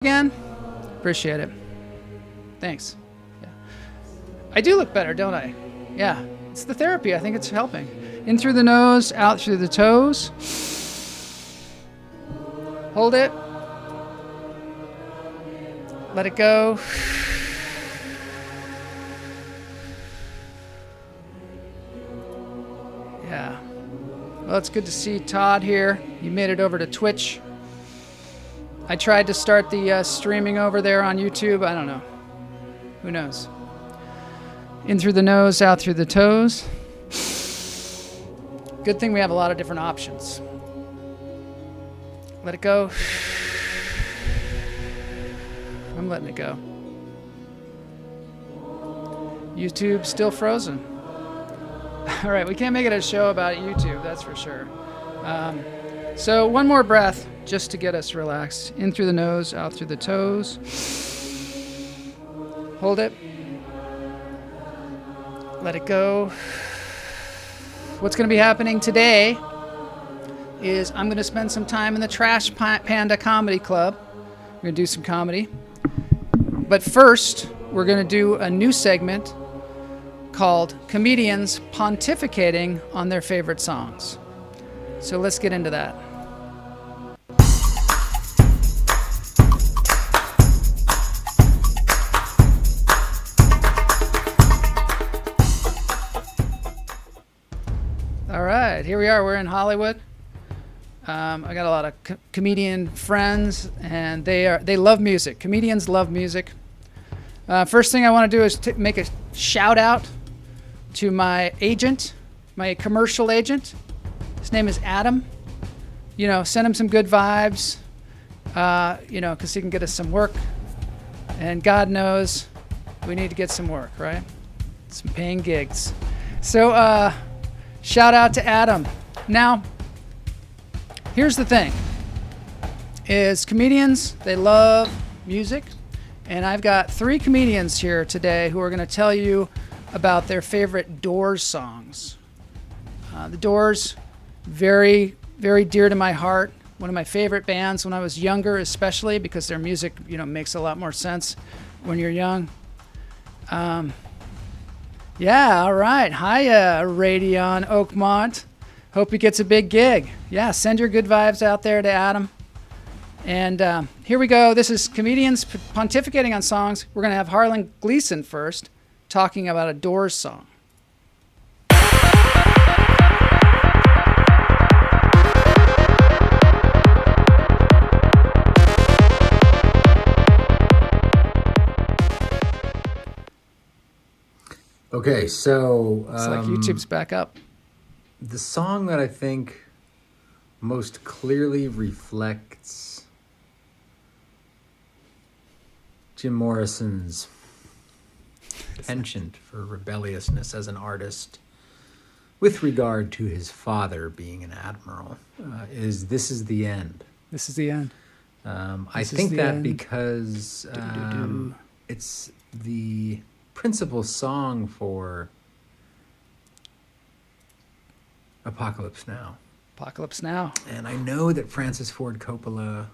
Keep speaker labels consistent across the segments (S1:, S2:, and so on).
S1: Again? Appreciate it. Thanks. Yeah. I do look better, don't I? Yeah. It's the therapy. I think it's helping. In through the nose, out through the toes. Hold it. Let it go. Yeah. Well, it's good to see Todd here. You made it over to Twitch. I tried to start the streaming over there on YouTube. I don't know. Who knows? In through the nose, out through the toes. Good thing we have a lot of different options. Let it go. I'm letting it go. YouTube still frozen. All right, we can't make it a show about YouTube, that's for sure. So one more breath just to get us relaxed. In through the nose, out through the toes. Hold it. Let it go. What's going to be happening today is I'm going to spend some time in the Trash Panda Comedy Club. We're going to do some comedy. But first, we're going to do a new segment called Comedians Pontificating on Their Favorite Songs. So let's get into that. All right, here we are. We're in Hollywood. I got a lot of comedian friends, and they love music. Comedians love music. First thing I want to do is make a shout out to my agent, my commercial agent. His name is Adam. You know, send him some good vibes, because he can get us some work. And God knows we need to get some work, right? Some paying gigs. So shout out to Adam. Now, here's the thing, is comedians, they love music. And I've got 3 comedians here today who are going to tell you about their favorite Doors songs. The Doors, very, very dear to my heart. One of my favorite bands when I was younger, especially because their music, makes a lot more sense when you're young. Yeah, all right. Hiya, Radion Oakmont. Hope he gets a big gig. Yeah, send your good vibes out there to Adam. And here we go. This is Comedians Pontificating on Songs. We're going to have Harlan Gleeson first, talking about a Doors song.
S2: Okay, so
S1: it's like YouTube's back up.
S2: The song that I think most clearly reflects Jim Morrison's penchant for rebelliousness as an artist with regard to his father being an admiral is This Is the End.
S1: This is the end.
S2: I think that end. Because it's the principal song for Apocalypse Now.
S1: Apocalypse Now.
S2: And I know that Francis Ford Coppola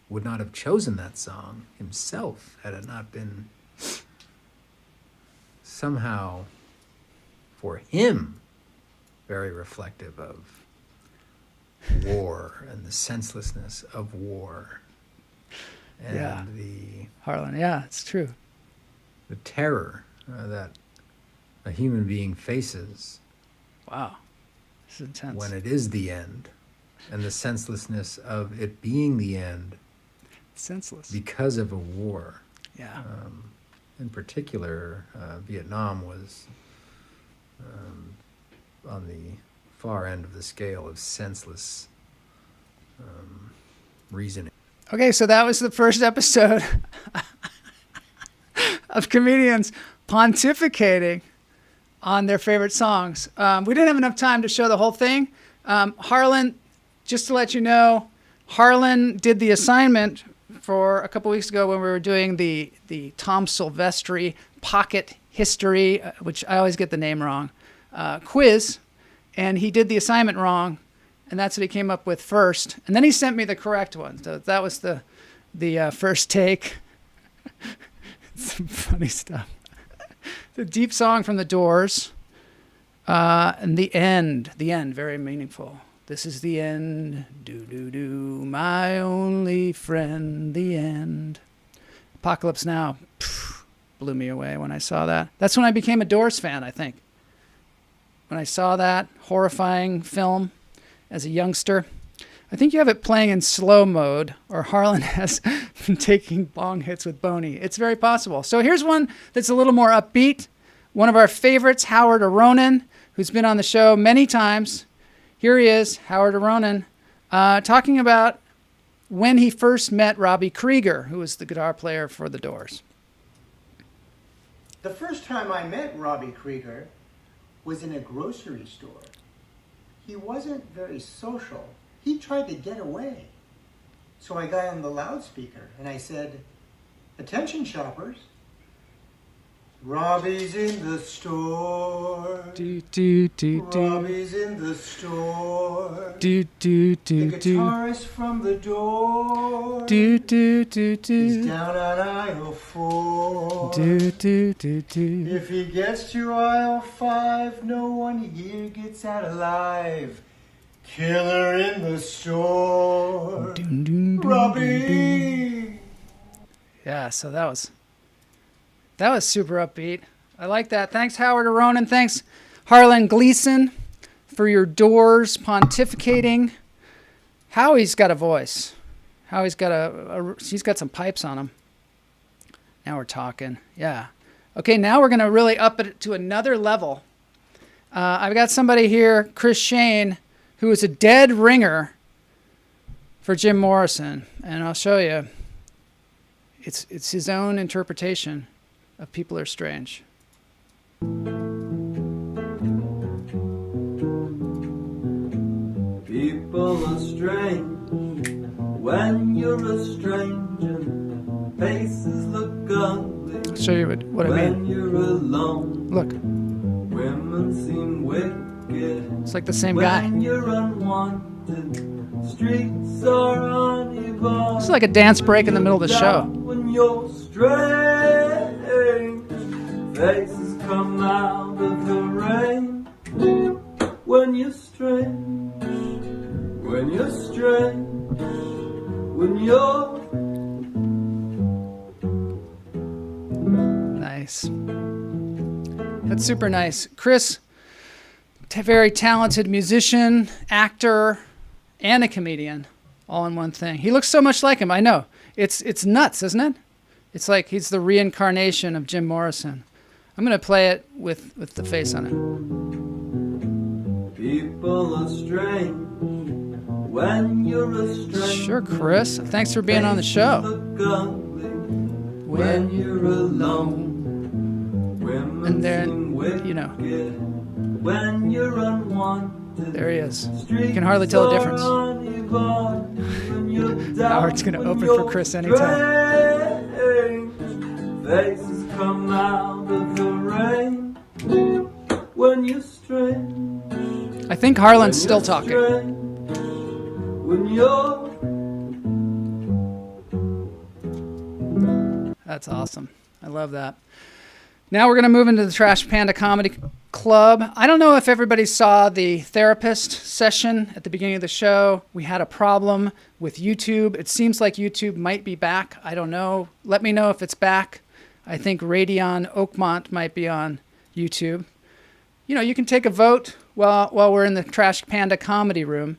S2: would not have chosen that song himself had it not been somehow, for him, very reflective of war and the senselessness of war. And
S1: Harlan, yeah, it's true.
S2: The terror that a human being faces.
S1: Wow. This is intense.
S2: When it is the end, and the senselessness of it being the end.
S1: Senseless.
S2: Because of a war.
S1: Yeah.
S2: In particular, Vietnam was on the far end of the scale of senseless reasoning.
S1: Okay, so that was the first episode of comedians pontificating on their favorite songs. We didn't have enough time to show the whole thing. Harlan, just to let you know, Harlan did the assignment for a couple weeks ago when we were doing the Tom Silvestri Pocket History, which I always get the name wrong, quiz, and he did the assignment wrong, and that's what he came up with first. And then he sent me the correct one. So that was the the first take. Some funny stuff. The deep song from the Doors. And the end, very meaningful. This is the end, do, my only friend, the end. Apocalypse Now blew me away when I saw that. That's when I became a Doors fan, I think. When I saw that horrifying film as a youngster. I think you have it playing in slow mode, or Harlan has been taking long hits with Boney. It's very possible. So here's one that's a little more upbeat. One of our favorites, Howard Aronin, who's been on the show many times. Here he is, Howard Aronin, talking about when he first met Robbie Krieger, who was the guitar player for the Doors.
S3: The first time I met Robbie Krieger was in a grocery store. He wasn't very social. He tried to get away. So I got on the loudspeaker and I said, "Attention shoppers, Robbie's in the store. Robbie's in the store. The guitarist from the Doors. He's down on aisle 4. If he gets to aisle 5, no one here gets out alive. Killer in the store. Robbie."
S1: Yeah, so that was super upbeat. I like that. Thanks, Howard Aronin. Thanks, Harlan Gleeson, for your Doors pontificating. Howie's got a voice. Howie's got he's got some pipes on him. Now we're talking. Yeah. Okay, now we're going to really up it to another level. I've got somebody here, Chris Shane, who is a dead ringer for Jim Morrison. And I'll show you. It's his own interpretation of People Are Strange.
S4: People are strange when you're a stranger. Faces look ugly.
S1: I'll show you what I
S4: when
S1: mean.
S4: You're alone.
S1: Look,
S4: Women seem wicked.
S1: it's like the same guy.
S4: When you're unwanted. Streets are unevolved.
S1: This is like a dance break in the middle of the show.
S4: When you're strange, faces come out of the rain. When you're strange, when you're strange, when you're
S1: Nice. That's super nice. Chris, very talented musician, actor, and a comedian, all in one thing. He looks so much like him. I know. It's nuts, isn't it? It's like he's the reincarnation of Jim Morrison. I'm going to play it with the face on it.
S4: people are strange when you're a stranger.
S1: Sure, Chris. Thanks for being on the show.
S4: When you're alone.
S1: And then, you know,
S4: when you're unwanted.
S1: there he is. You can hardly tell the difference. Howard's going to open for Chris anytime.
S4: Faces come out of the rain when you're strange.
S1: I think Harlan's still talking.
S4: When you're
S1: That's awesome. I love that. Now we're going to move into the Trash Panda Comedy Club. I don't know if everybody saw the therapist session at the beginning of the show. We had a problem with YouTube. It seems like YouTube might be back. I don't know. Let me know if it's back. I think Radion Oakmont might be on YouTube. You know, you can take a vote while we're in the Trash Panda Comedy Room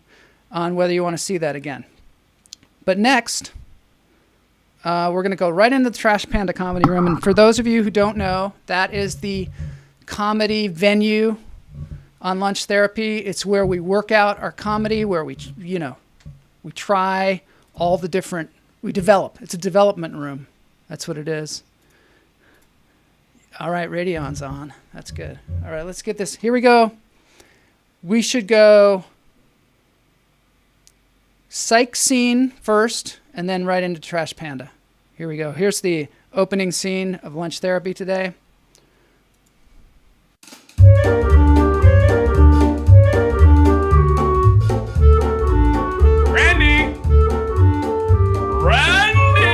S1: on whether you want to see that again. But next, we're going to go right into the Trash Panda Comedy Room. And for those of you who don't know, that is the comedy venue on Lunch Therapy. It's where we work out our comedy, where we try all the different, we develop. It's a development room. That's what it is. All right, Radion's on. That's good. All right, let's get this. Here we go. We should go psych scene first, and then right into Trash Panda. Here we go. Here's the opening scene of Lunch Therapy today.
S5: Randy! Randy!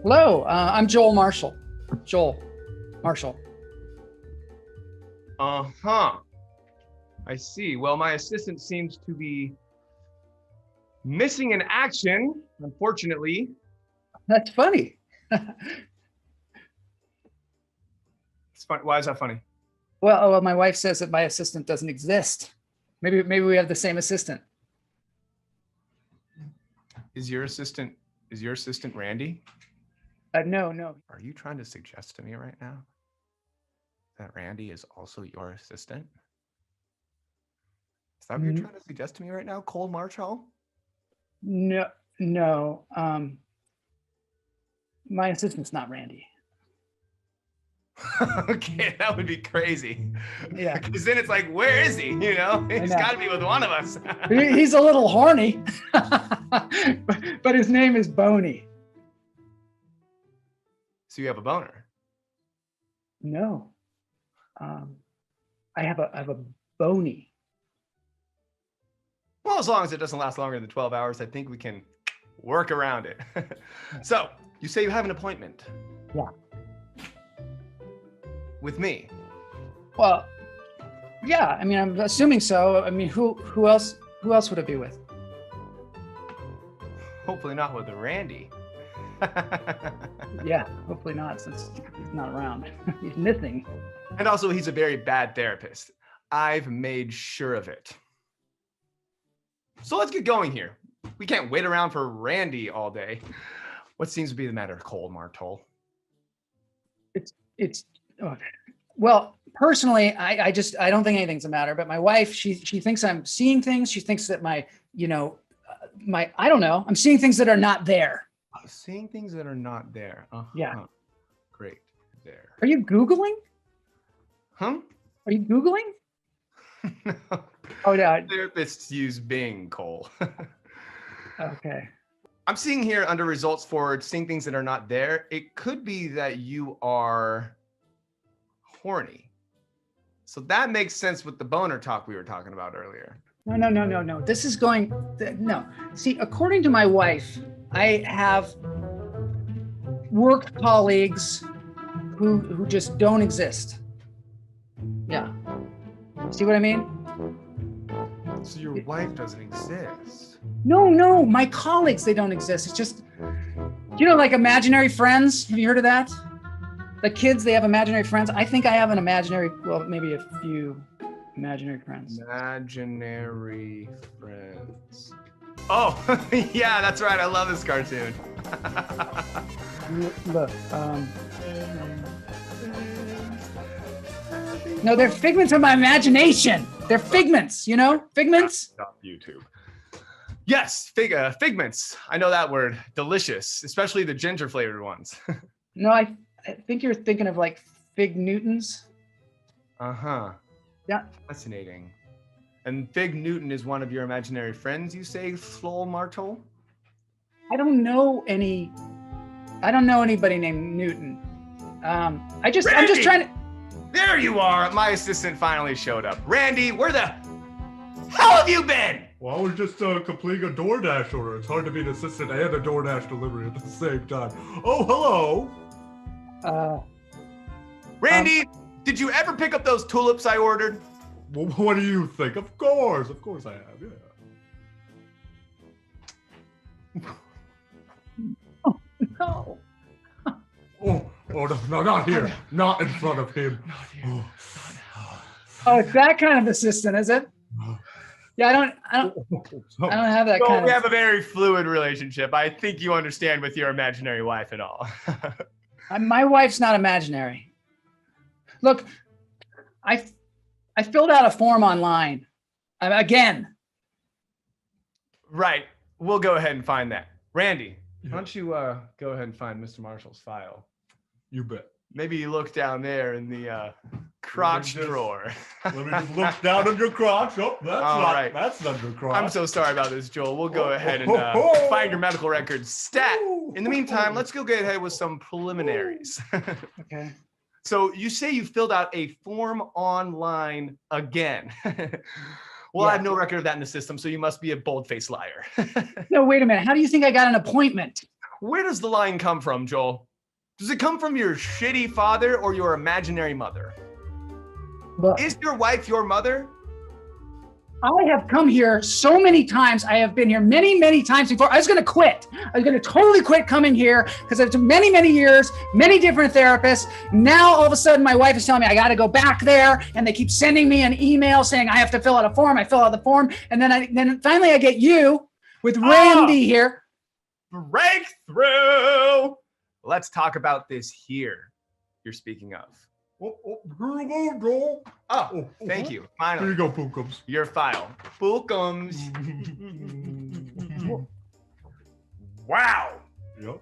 S1: Hello, I'm Joel Marshall. Joel Marshall.
S5: Uh-huh. I see. Well, my assistant seems to be missing in action, unfortunately.
S1: That's funny.
S5: It's fun. Why is that funny?
S1: Well, my wife says that my assistant doesn't exist. Maybe we have the same assistant.
S5: Is your assistant Randy?
S1: No.
S5: Are you trying to suggest to me right now that Randy is also your assistant? Is that what you're trying to suggest to me right now, Cole Marshall?
S1: No. My assistant's not Randy.
S5: Okay, that would be crazy.
S1: Yeah.
S5: Because then it's like, where is he? You know, he's
S1: know.
S5: got to be with one of us.
S1: He's a little horny, but his name is Boney.
S5: So you have a boner?
S1: No. I have a Boney.
S5: Well, as long as it doesn't last longer than 12 hours, I think we can work around it. So you say you have an appointment?
S1: Yeah.
S5: With me?
S1: Well, yeah. I mean, I'm assuming so. I mean, who else would it be with?
S5: Hopefully not with Randy.
S1: Yeah, hopefully not, since he's not around. He's missing.
S5: And also, he's a very bad therapist. I've made sure of it. So let's get going here. We can't wait around for Randy all day. What seems to be the matter, Cole Martol?
S1: Well, personally, I don't think anything's the matter. But my wife, she thinks I'm seeing things. She thinks that I don't know. I'm seeing things that are not there.
S5: Seeing things that are not there.
S1: Yeah.
S5: Great. There.
S1: Are you Googling?
S5: Huh?
S1: Are you Googling?
S5: No.
S1: Oh, yeah.
S5: Therapists use Bing, Cole.
S1: Okay.
S5: I'm seeing here under results for seeing things that are not there. It could be that you are horny. So that makes sense with the boner talk we were talking about earlier.
S1: No. This is going, no. See, according to my wife, I have work colleagues who just don't exist. Yeah. See what I mean?
S5: So your wife doesn't exist.
S1: No, my colleagues, they don't exist. It's just, like imaginary friends. Have you heard of that? The kids, they have imaginary friends. I think I have an imaginary, well, maybe a few imaginary friends.
S5: Imaginary friends. Oh, yeah, that's right. I love this cartoon.
S1: Look, no, they're figments of my imagination. They're figments, figments.
S5: Stop YouTube. Yes, figments. I know that word. Delicious, especially the ginger flavored ones.
S1: No, I think you're thinking of like Fig Newtons.
S5: Uh-huh.
S1: Yeah.
S5: Fascinating. And Fig Newton is one of your imaginary friends, you say, Flol Martol?
S1: I don't know anybody named Newton. I'm just trying to.
S5: There you are. My assistant finally showed up. Randy, where the hell have you been?
S6: Well, I was just completing a DoorDash order. It's hard to be an assistant and a DoorDash delivery at the same time. Oh, hello.
S5: Randy, did you ever pick up those tulips I ordered?
S6: Well, what do you think? Of course I have, yeah.
S1: Oh, no.
S6: Oh, no, not here. Not in front of him.
S1: Oh, it's that kind of assistant, is it? Yeah, I don't have that kind of.
S5: We have a very fluid relationship. I think you understand with your imaginary wife and all.
S1: My wife's not imaginary. Look, I filled out a form online. Again.
S5: Right. We'll go ahead and find that. Randy, why don't you go ahead and find Mr. Marshall's file?
S6: You bet.
S5: Maybe you look down there in the crotch drawer.
S6: Let me just look down on your crotch. Oh, that's not your crotch.
S5: I'm so sorry about this, Joel. We'll go ahead and find your medical records stat. In the meantime, let's go get ahead with some preliminaries.
S1: Okay.
S5: So you say you filled out a form online again. Well, I have no record of that in the system, so you must be a bold-faced liar.
S1: No, wait a minute. How do you think I got an appointment?
S5: Where does the line come from, Joel? Does it come from your shitty father or your imaginary mother?
S1: Look,
S5: Is your wife your mother?
S1: I have come here so many times. I have been here many, many times before. I was going to quit. I was going to totally quit coming here because it's many, many years, many different therapists. Now, all of a sudden, my wife is telling me I got to go back there, and they keep sending me an email saying I have to fill out a form. I fill out the form, and then finally I get you with Randy here.
S5: Breakthrough! Let's talk about this here you're speaking of. Oh, thank you.
S6: Here
S5: Finally,
S6: you go, Pookums.
S5: your file. Bookums. Wow.
S6: Yep.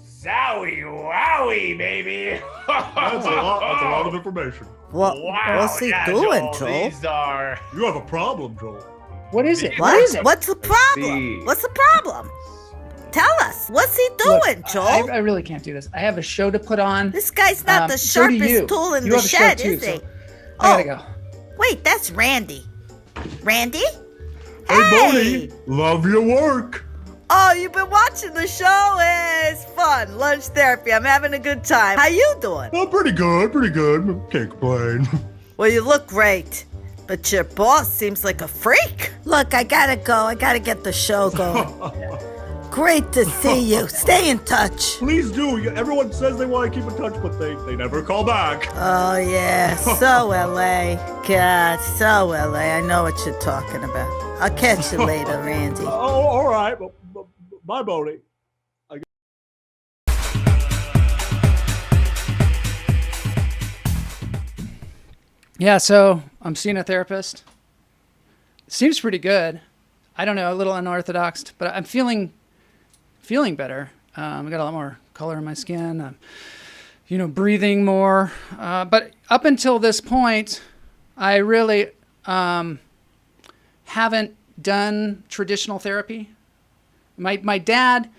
S5: Zowie wowie, baby.
S6: That's a lot of information.
S7: What's he doing, Joel?
S5: These are...
S6: You have a problem, Joel.
S1: What is it?
S7: What?
S1: What is it?
S7: What's the problem?
S5: see.
S7: What's the problem? Tell us. What's he
S1: Look,
S7: doing, Joel?
S1: I really can't do this. I have a show to put on.
S7: This guy's not the
S1: so do you.
S7: sharpest tool in
S1: You
S7: the
S1: have a show
S7: shed,
S1: too,
S7: is he?
S1: so I gotta go.
S7: Wait, that's Randy. Randy?
S6: Hey, Bonnie, love your work.
S7: Oh, you've been watching the show? It's fun. Lunch therapy. I'm having a good time. How you doing?
S6: Oh, pretty good. Can't complain.
S7: Well, you look great. But your boss seems like a freak. Look, I gotta go. I gotta get the show going. Great to see you. Stay in touch.
S6: Please do. Everyone says they want to keep in touch, but they never call back.
S7: Oh, yeah. So LA. God, so LA. I know what you're talking about. I'll catch you later, Randy.
S6: Oh, all right. Bye, Bonnie.
S1: Yeah, so I'm seeing a therapist. Seems pretty good. I don't know, a little unorthodox, but I'm feeling better. I got a lot more color in my skin. I'm, breathing more. But up until this point, I really haven't done traditional therapy. My dad,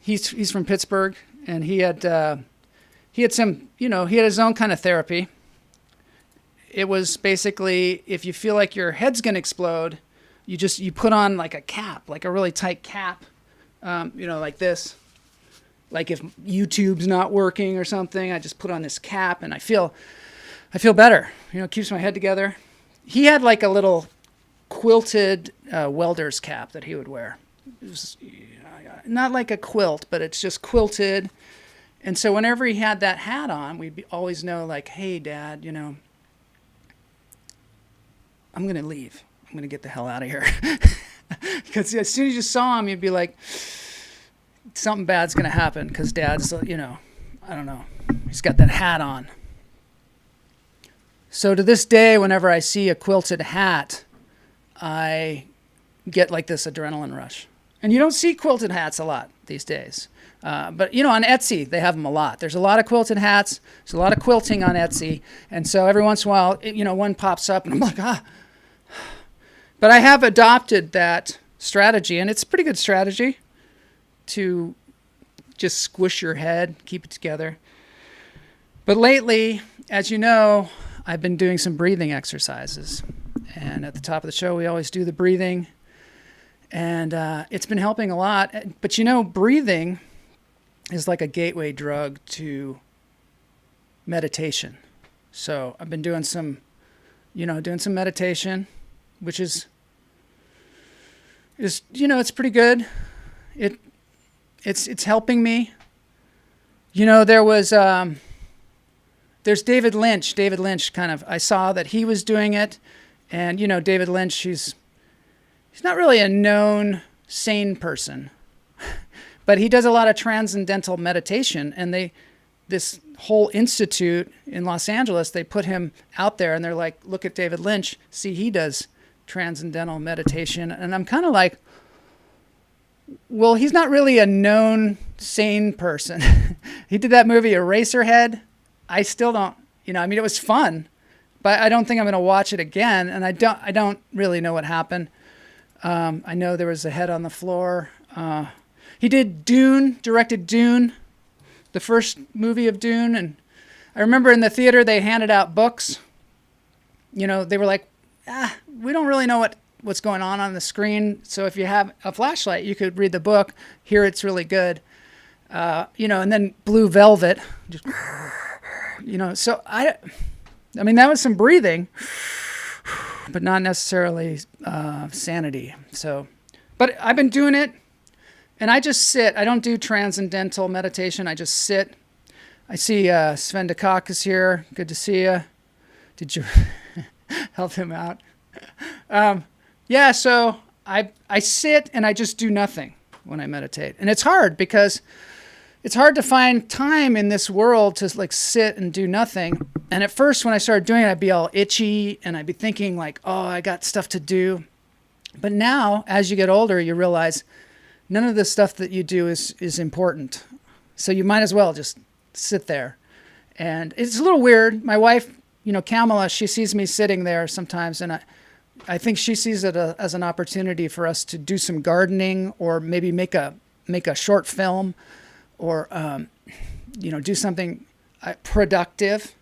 S1: he's from Pittsburgh, and he had some, he had his own kind of therapy. It was basically, if you feel like your head's going to explode, you put on like a cap, like a really tight cap, like this. Like if YouTube's not working or something, I just put on this cap and I feel better. It keeps my head together. He had like a little quilted welder's cap that he would wear. It was not like a quilt, but it's just quilted. And so whenever he had that hat on, we'd always know like, hey, Dad, I'm going to leave. I'm going to get the hell out of here. Because as soon as you saw him, you'd be like, something bad's going to happen because Dad's, I don't know. He's got that hat on. So to this day, whenever I see a quilted hat, I get like this adrenaline rush. And you don't see quilted hats a lot these days. But, on Etsy, they have them a lot. There's a lot of quilted hats. There's a lot of quilting on Etsy. And so every once in a while, one pops up and I'm like, But I have adopted that strategy, and it's a pretty good strategy to just squish your head, keep it together. But lately, as you know, I've been doing some breathing exercises. And at the top of the show, we always do the breathing. And it's been helping a lot. But breathing is like a gateway drug to meditation. So I've been doing some meditation, which is it's pretty good. It's helping me. There's David Lynch. David Lynch I saw that he was doing it. And, David Lynch, he's not really a known sane person, but he does a lot of transcendental meditation. And this whole institute in Los Angeles, they put him out there and they're like, look at David Lynch. See, he does transcendental meditation. And I'm kind of like, well, he's not really a known sane person. He did that movie Eraserhead. I still don't, it was fun, but I don't think I'm going to watch it again. And I don't really know what happened. I know there was a head on the floor. He did Dune, directed Dune, the first movie of Dune. And I remember in the theater, they handed out books. They were like, we don't really know what's going on the screen. So if you have a flashlight, you could read the book. Here it's really good. And then Blue Velvet, just, so I mean, that was some breathing, but not necessarily sanity. So, but I've been doing it, and I just sit. I don't do transcendental meditation. I just sit. I see Sven Dukakis here. Good to see you. Did you help him out? So I sit and I just do nothing when I meditate. And it's hard because it's hard to find time in this world to like sit and do nothing. And at first when I started doing it, I'd be all itchy and I'd be thinking like, oh, I got stuff to do. But now as you get older, you realize none of the stuff that you do is important. So you might as well just sit there. And it's a little weird. My wife, Kamala, she sees me sitting there sometimes, and I think she sees it as an opportunity for us to do some gardening or maybe make a short film or, do something productive.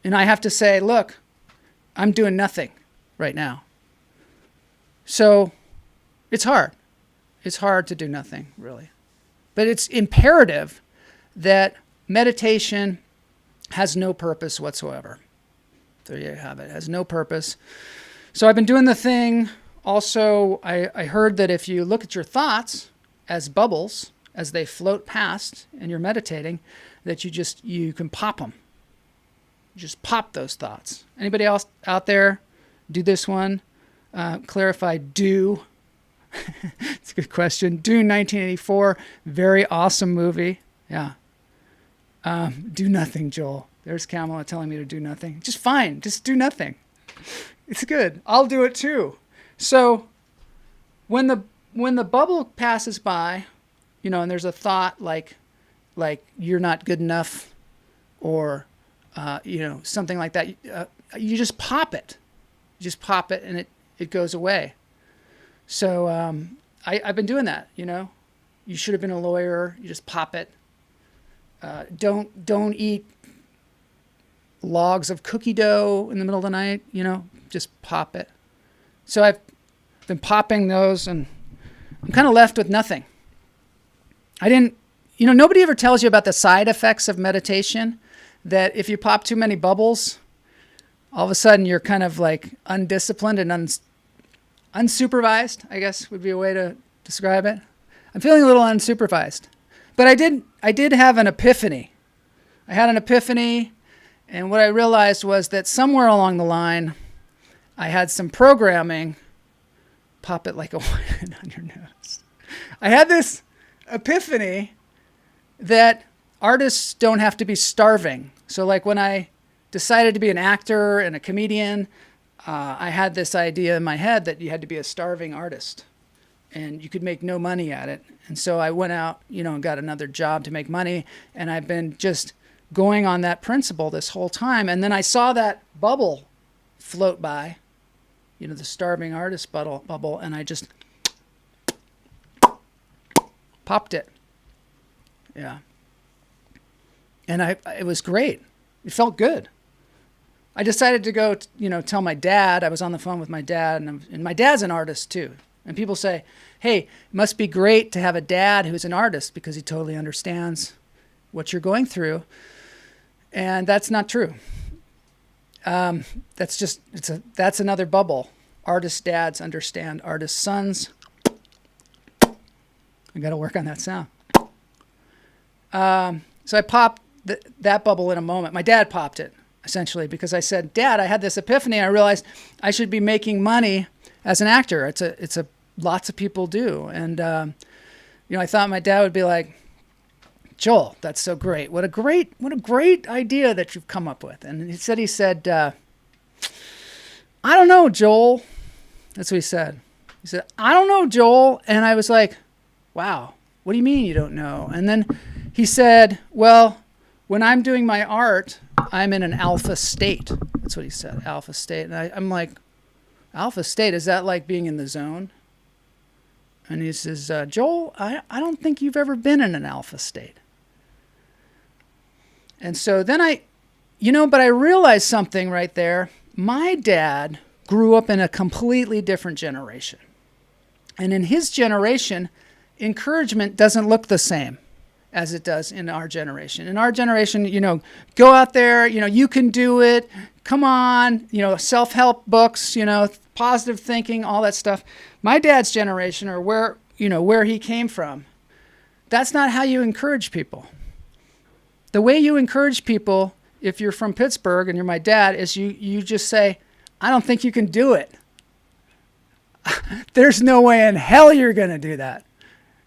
S1: And I have to say, look, I'm doing nothing right now. So it's hard. It's hard to do nothing, really. But it's imperative that meditation has no purpose whatsoever. There you have it. It has no purpose. So I've been doing the thing. Also, I heard that if you look at your thoughts as bubbles, as they float past and you're meditating, that you can pop them. Just pop those thoughts. Anybody else out there do this one? Clarify do. It's a good question. Dune 1984, very awesome movie. Yeah. Do nothing, Joel. There's Kamala telling me to do nothing. Just fine. Just do nothing. It's good. I'll do it too. So when the bubble passes by, and there's a thought like you're not good enough or, something like that, you just pop it. You just pop it and it goes away. So I've been doing that, You should have been a lawyer. You just pop it. Don't eat logs of cookie dough in the middle of the night, just pop it. So I've been popping those and I'm kind of left with nothing. Nobody ever tells you about the side effects of meditation, that if you pop too many bubbles, all of a sudden you're kind of like undisciplined and unsupervised, I guess would be a way to describe it. I'm feeling a little unsupervised. But I did have an epiphany. I had an epiphany, and what I realized was that somewhere along the line, I had some programming. Pop it like a wine on your nose. I had this epiphany that artists don't have to be starving. So like when I decided to be an actor and a comedian, I had this idea in my head that you had to be a starving artist and you could make no money at it. And so I went out, and got another job to make money. And I've been just going on that principle this whole time. And then I saw that bubble float by, the starving artist bubble. And I just popped it. Yeah. And it was great. It felt good. I decided to go, tell my dad. I was on the phone with my dad, and my dad's an artist too. And people say, hey, it must be great to have a dad who's an artist because he totally understands what you're going through. And that's not true. That's another bubble. Artist dads understand artist sons. I got to work on that sound. So I popped that bubble in a moment. My dad popped it, essentially, because I said, Dad, I had this epiphany. I realized I should be making money as an actor. It's a lots of people do. And, I thought my dad would be like, Joel, that's so great. What a great idea that you've come up with. And he said, I don't know, Joel. That's what he said. He said, I don't know, Joel. And I was like, wow, what do you mean you don't know? And then he said, well, when I'm doing my art, I'm in an alpha state. That's what he said, alpha state. And I'm like, alpha state, is that like being in the zone? And he says, Joel, I don't think you've ever been in an alpha state. And so then but I realized something right there. My dad grew up in a completely different generation. And in his generation, encouragement doesn't look the same as it does in our generation. In our generation, go out there, you can do it. Come on, self-help books, positive thinking, all that stuff. My dad's generation, or where he came from, that's not how you encourage people. The way you encourage people, if you're from Pittsburgh and you're my dad, is you just say, I don't think you can do it. There's no way in hell you're going to do that.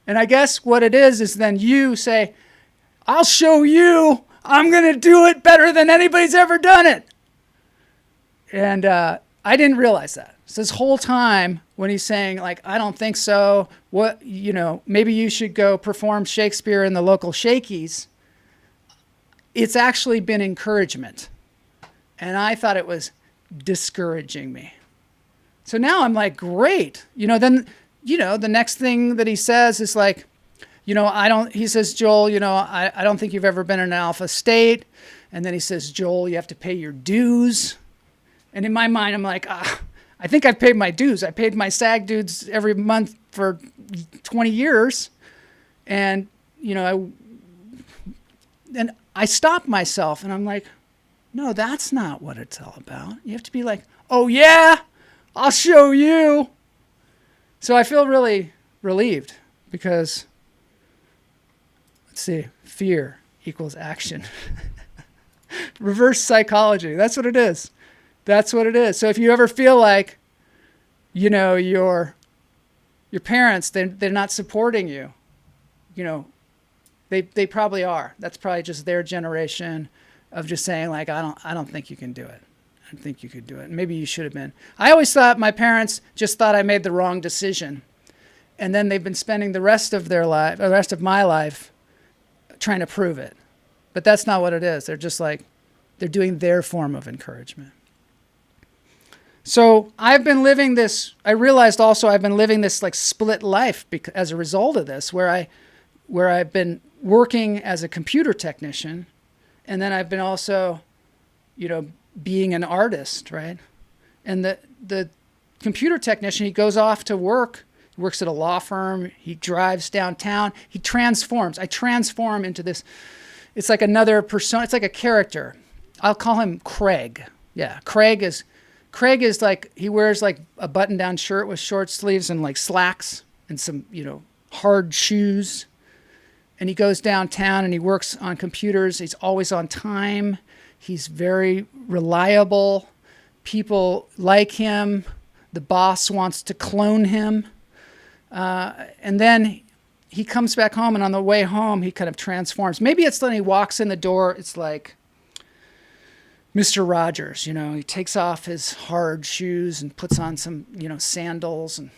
S1: And I guess what it is then you say, I'll show you. I'm going to do it better than anybody's ever done it. And I didn't realize that. So this whole time when he's saying, like, I don't think so, maybe you should go perform Shakespeare in the local Shakies, it's actually been encouragement. And I thought it was discouraging me. So now I'm like, great. Then the next thing that he says is like, he says, Joel, I don't think you've ever been in an alpha state. And then he says, Joel, you have to pay your dues. And in my mind, I'm like, I think I've paid my dues. I paid my SAG dues every month for 20 years. And, I stopped myself and I'm like, no, that's not what it's all about. You have to be like, oh yeah, I'll show you. So I feel really relieved because, let's see, fear equals action. Reverse psychology. That's what it is. That's what it is. So if you ever feel like, your parents, they're not supporting you, they probably are. That's probably just their generation of just saying like, I don't think you can do it. I don't think you could do it. Maybe you should have been. I always thought my parents just thought I made the wrong decision. And then they've been spending the rest of my life trying to prove it. But that's not what it is. They're just like, they're doing their form of encouragement. So I realized also I've been living this like split life as a result of this, where I've been working as a computer technician, and then I've been also, being an artist, right? And the computer technician, he goes off to work, works at a law firm, he drives downtown, he transforms. I transform into this, it's like another persona, it's like a character. I'll call him Craig. Yeah, Craig is like, he wears like a button-down shirt with short sleeves and like slacks and some, hard shoes. And he goes downtown and he works on computers. He's always on time. He's very reliable. People like him. The boss wants to clone him. And then he comes back home, and on the way home, he kind of transforms. Maybe it's when he walks in the door, it's like Mr. Rogers, he takes off his hard shoes and puts on some, sandals and,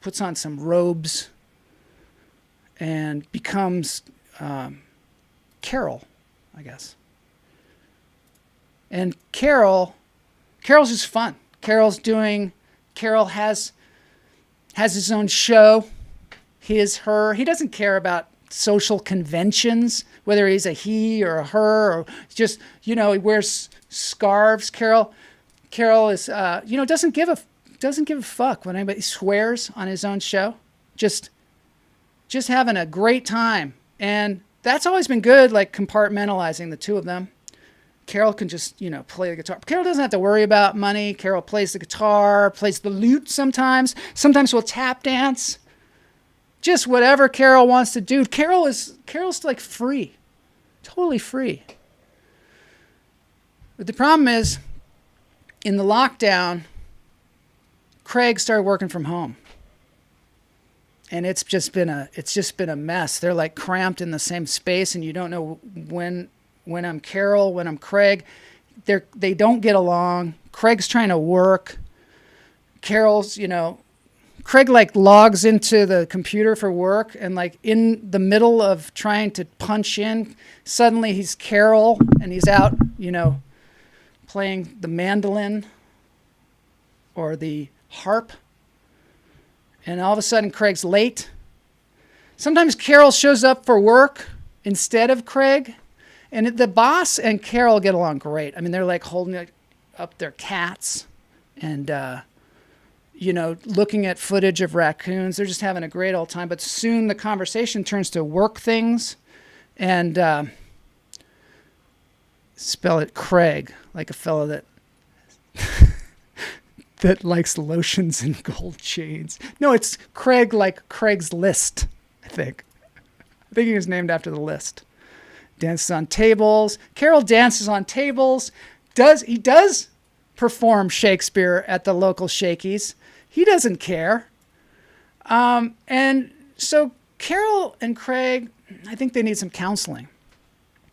S1: puts on some robes and becomes Carol, I guess. And Carol's just fun. Carol has his own show, her. He doesn't care about social conventions, whether he's a he or a her, or just, he wears scarves. Carol is, doesn't give a fuck when anybody swears on his own show. Just having a great time. And that's always been good, like compartmentalizing the two of them. Carol can just, play the guitar. Carol doesn't have to worry about money. Carol plays the guitar, plays the lute sometimes. Sometimes we'll tap dance. Just whatever Carol wants to do. Carol's like free. Totally free. But the problem is, in the lockdown, Craig started working from home. And it's just been a mess. They're like cramped in the same space, and you don't know when I'm Carol, when I'm Craig. They don't get along. Craig's trying to work. Carol's, Craig like logs into the computer for work, and like in the middle of trying to punch in, suddenly he's Carol and he's out, playing the mandolin or the harp. And all of a sudden Craig's late. Sometimes Carol shows up for work instead of Craig. And the boss and Carol get along great. I mean, they're like holding up their cats. and looking at footage of raccoons. They're just having a great old time. But soon the conversation turns to work things, and spell it Craig, like a fellow that that likes lotions and gold chains. No, it's Craig, like Craig's List, I think. I think he was named after the list. Dances on tables. Carol dances on tables. He does perform Shakespeare at the local Shakey's. He doesn't care. And so Carol and Craig, I think they need some counseling.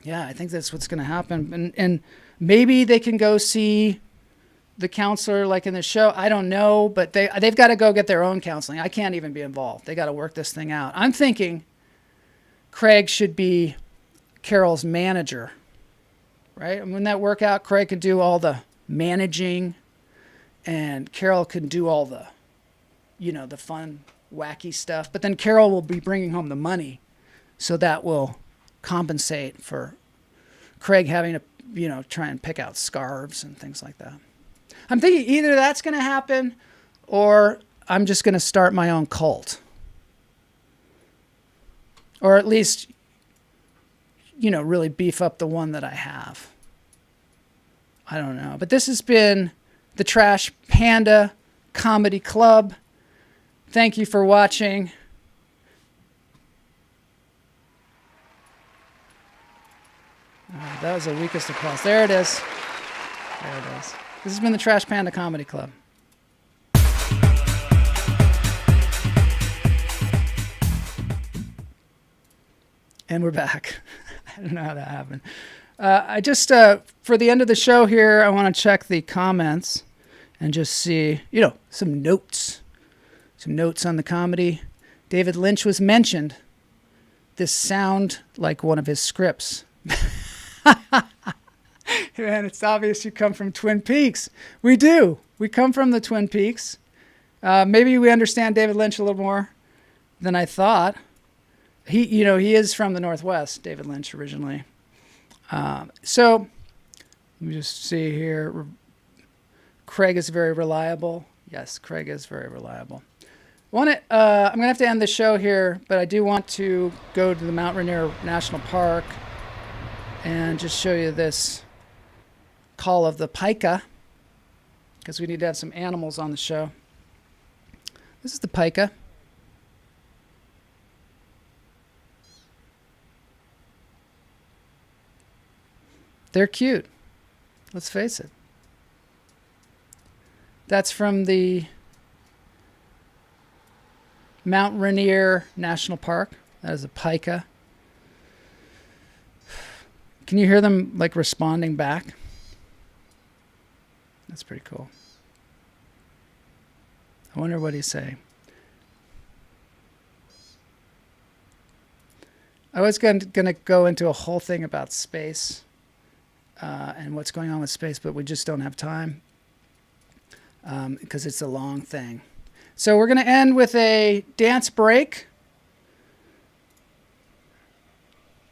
S1: Yeah, I think that's what's going to happen. And maybe they can go see the counselor like in the show. I don't know, but they've got to go get their own counseling. I can't even be involved. They got to work this thing out. I'm thinking Craig should be Carol's manager, right? And when that work out, Craig could do all the managing and Carol can do all the, the fun, wacky stuff. But then Carol will be bringing home the money. So that will compensate for Craig having to, try and pick out scarves and things like that. I'm thinking either that's going to happen or I'm just going to start my own cult. Or at least, really beef up the one that I have. I don't know. But this has been the Trash Panda Comedy Club. Thank you for watching. That was the weakest applause. There it is. There it is. This has been the Trash Panda Comedy Club. And we're back. I don't know how that happened. I just, for the end of the show here, I want to check the comments and just see, some notes. Some notes on the comedy. David Lynch was mentioned. This sound like one of his scripts. Man, it's obvious you come from Twin Peaks. We do. We come from the Twin Peaks. Maybe we understand David Lynch a little more than I thought. He is from the Northwest, David Lynch originally. So let me just see here. Craig is very reliable. Yes, Craig is very reliable. I'm going to have to end the show here, but I do want to go to the Mount Rainier National Park and just show you this call of the pika, because we need to have some animals on the show. This is the pika. They're cute. Let's face it. That's from the Mount Rainier National Park. That is a pika. Can you hear them like responding back? That's pretty cool. I wonder what he's saying. I was going to go into a whole thing about space and what's going on with space, but we just don't have time because it's a long thing. So we're going to end with a dance break.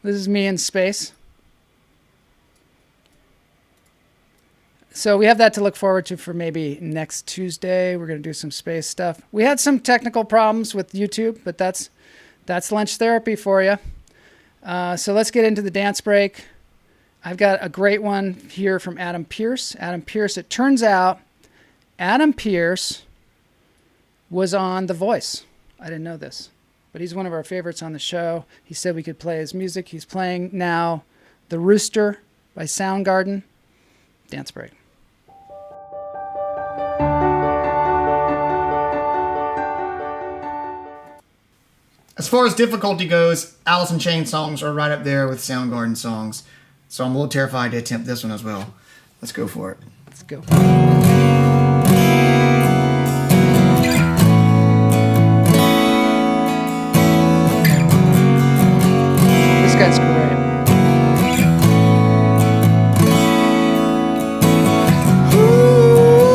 S1: This is me in space. So we have that to look forward to for maybe next Tuesday. We're going to do some space stuff. We had some technical problems with YouTube, but that's lunch therapy for you. So let's get into the dance break. I've got a great one here from Adam Pearce. Adam Pearce, it turns out Adam Pearce was on The Voice. I didn't know this, but he's one of our favorites on the show. He said we could play his music. He's playing now The Rooster by Soundgarden. Dance break.
S8: As far as difficulty goes, Alice in Chains songs are right up there with Soundgarden songs. So I'm a little terrified to attempt this one as well. Let's go for it.
S1: Let's go. This guy's great.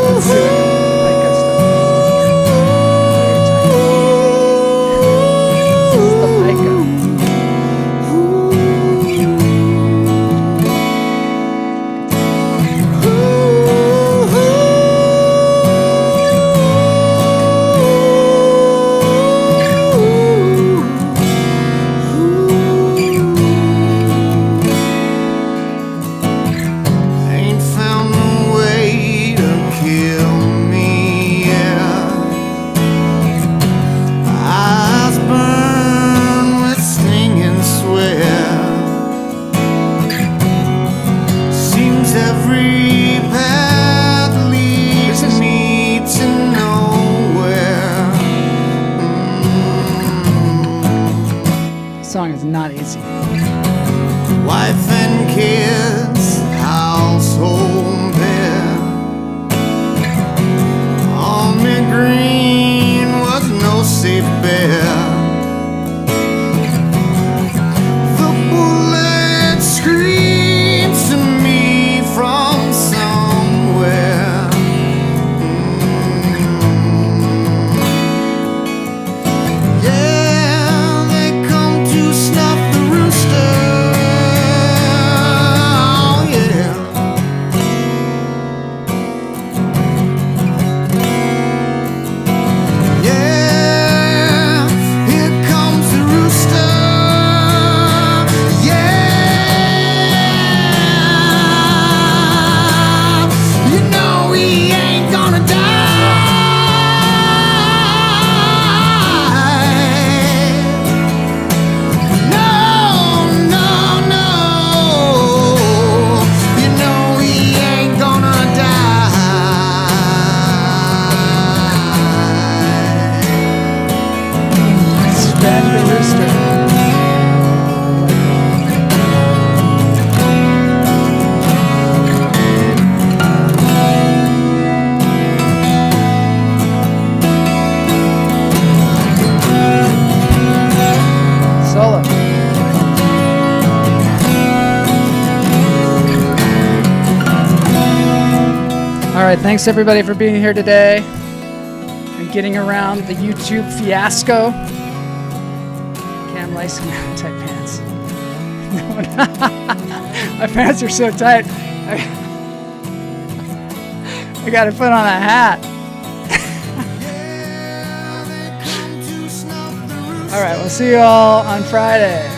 S1: Let's see what Mike got stuff. This is the Micah.
S9: every path leads me to nowhere.
S1: This song is not easy.
S9: Wife and kids, household pair. Army green was no safe bet. The bullet screams to me from somewhere. Yeah, they come to snuff the rooster. Oh, yeah. Yeah, here comes the rooster. Yeah, you know he ain't gonna die. No, no, no. You know he ain't gonna die.
S1: Spend the rooster. Solo. All right, thanks everybody for being here today and getting around the YouTube fiasco. Cam Lyson tight pants. My pants are so tight. I gotta put on a hat. All right, we'll see you all on Friday.